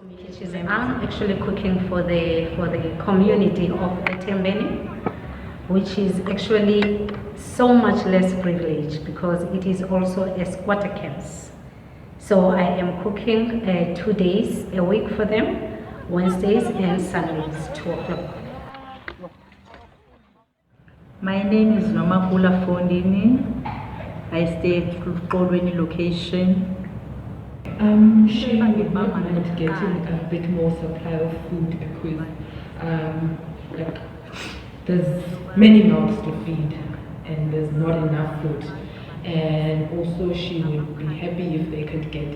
I'm actually cooking for the community of Etembeni, which is actually so much less privileged because it is also a squatter camps. So I am cooking 2 days a week for them, Wednesdays and Sundays, 2 o'clock. My name is Nomakula Fondini. I stay at Kolweni location. She would mind getting a bit more supply of food because like there's many mouths to feed and there's not enough food. And also she would be happy if they could get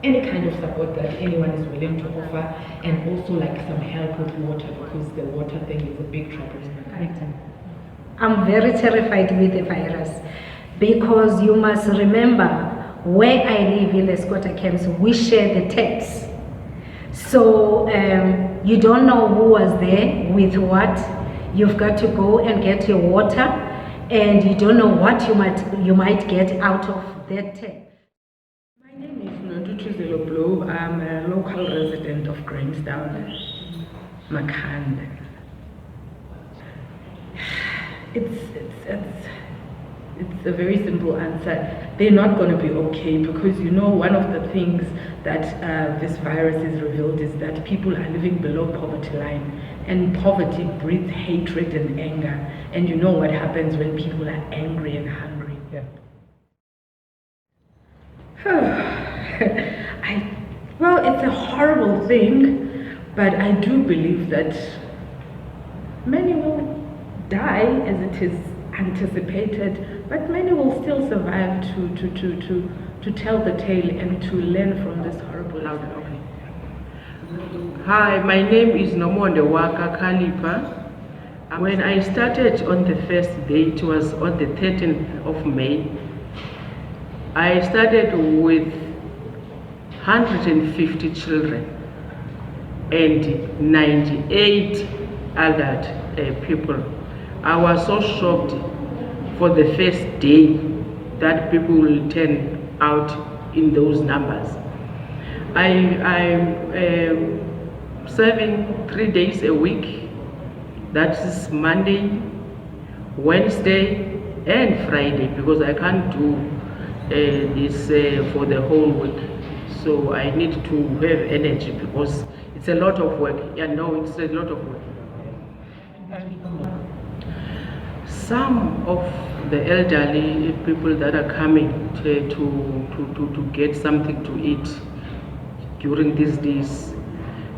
any kind of support that anyone is willing to offer, and also like some help with water because the water thing is a big trouble in Makhanda. I'm very terrified with the virus because you must remember where I live in the squatter camps, we share the taps. So you don't know who was there with what. You've got to go and get your water, and you don't know what you might get out of that tap. My name is Nondutu Blue. I'm a local resident of Grahamstown, Makhanda. It's a very simple answer. They're not going to be okay because you know one of the things that this virus has revealed is that people are living below poverty line, and poverty breeds hatred and anger. And you know what happens when people are angry and hungry. Yeah. Well, it's a horrible thing, but I do believe that many will die as it is anticipated, but many will still survive to tell the tale and to learn from this horrible outcome. Hi, my name is Nomonde Waka Kalipa. When I started on the first day, it was on the 13th of May. I started with 150 children and 98 adult people. I was so shocked for the first day that people will turn out in those numbers. I'm serving 3 days a week. That is Monday, Wednesday, and Friday because I can't do this for the whole week. So I need to have energy because it's a lot of work. Yeah, no, it's a lot of work. Some of the elderly people that are coming to get something to eat during these days,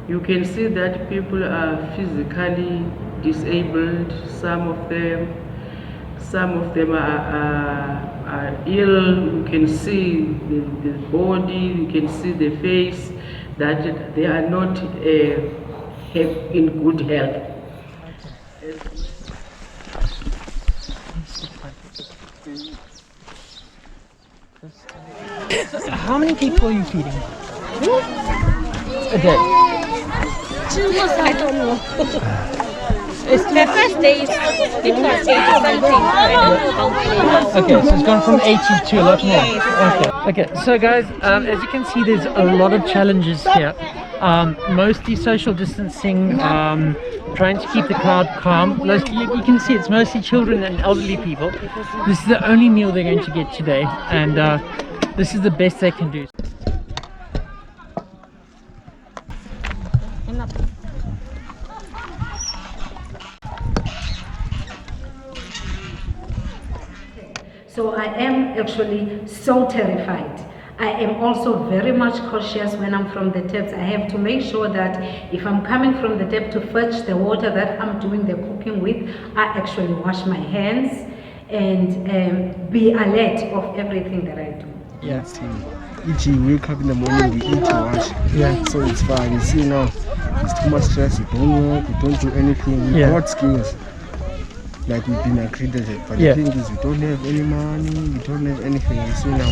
you can see that people are physically disabled. Some of them are ill. You can see the body, you can see the face, that they are not in good health. How many people are you feeding a day? I don't know. It's the first days people are saying something. Okay, so it's gone from 80 to a lot more. Okay, so guys, as you can see, there's a lot of challenges here. Mostly social distancing, trying to keep the crowd calm. You can see it's mostly children and elderly people. This is the only meal they're going to get today, and this is the best they can do. So I am actually so terrified. I am also very much cautious when I'm from the taps. I have to make sure that if I'm coming from the tap to fetch the water that I'm doing the cooking with, I actually wash my hands and be alert of everything that I do. Yeah. Each you wake up in the morning, we eat to wash. Yeah. So it's fine. You see now, it's too much stress. You don't work, you don't do anything. We got skills. Like we've been accredited, but the thing is we don't have any money, we don't have anything. You see now,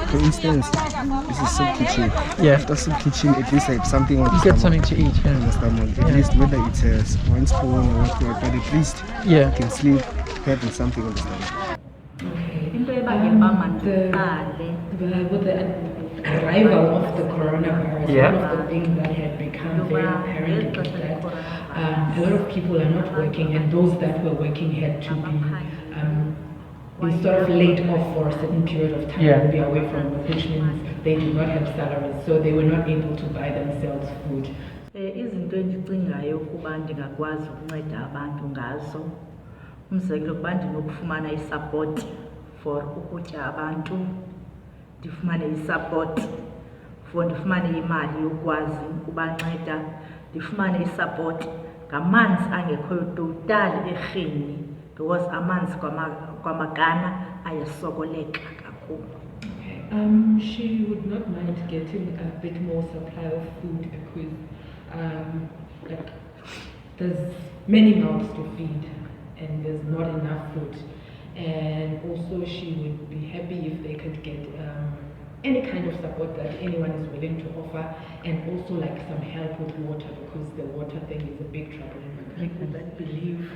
for instance, this is soup kitchen. After soup kitchen, at least I have something on the stomach. Get something to eat, At least whether it's a one spoon or what, but at least you can sleep having something on the stomach. Okay. With the arrival of the coronavirus, Yeah. one of the things that had become very apparent was that a lot of people are not working, and those that were working had to be sort of laid off for a certain period of time, Yeah. be away from work, which means they did not have salaries, so they were not able to buy themselves food. Izinto endicingayo ukuba ndingakwazi ukunceda abantu ngazo, umzekelo ukuba ndinokufumana i-support for ukutya abantu, ndifumane i-support for ndifumane imali yokwazi ukubanceda, ndifumane i-support ngamanzi angekhoyo total erhini, because amanzi kwaMakhanda ayasokoleka kakhulu. She would not mind getting a bit more supply of food because like there's many mouths to feed and there's not enough food, and also she would be happy if they could get any kind of support that anyone is willing to offer, and also like some help with water, because the water thing is a big trouble in Makhanda. People that believe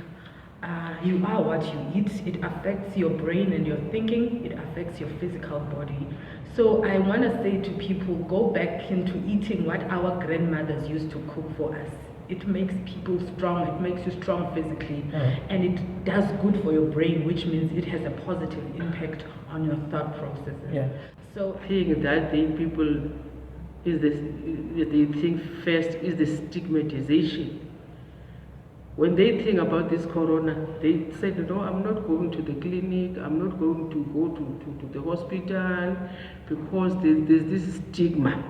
you are what you eat. It affects your brain and your thinking. It affects your physical body. So I want to say to people, go back into eating what our grandmothers used to cook for us. It makes people strong. It makes you strong physically, and it does good for your brain, which means it has a positive impact on your thought processes. Yeah. So Thing that the people is this, they think first is the stigmatization. When they think about this corona, they said, no, I'm not going to the clinic, I'm not going to go to the hospital, because there's this stigma.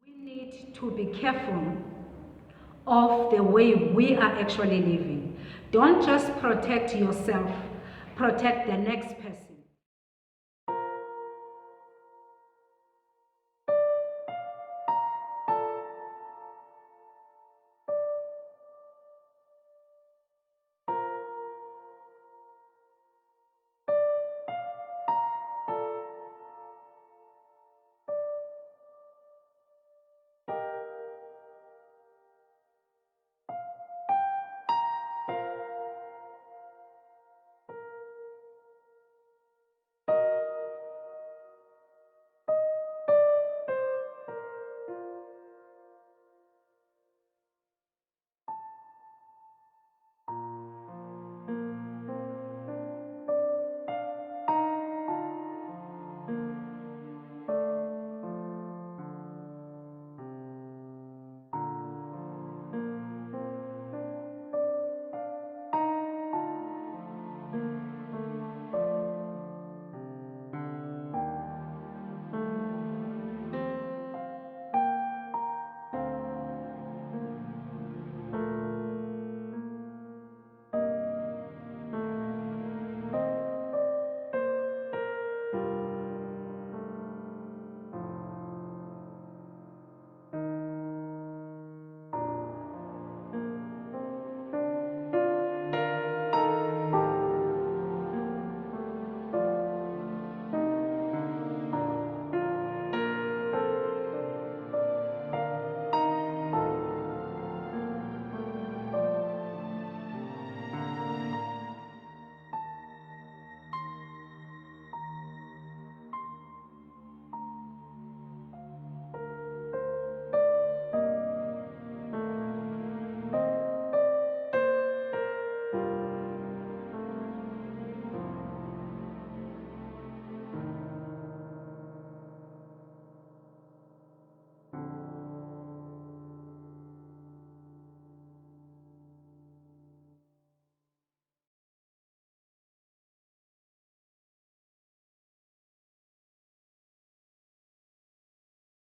We need to be careful of the way we are actually living. Don't just protect yourself, protect the next person.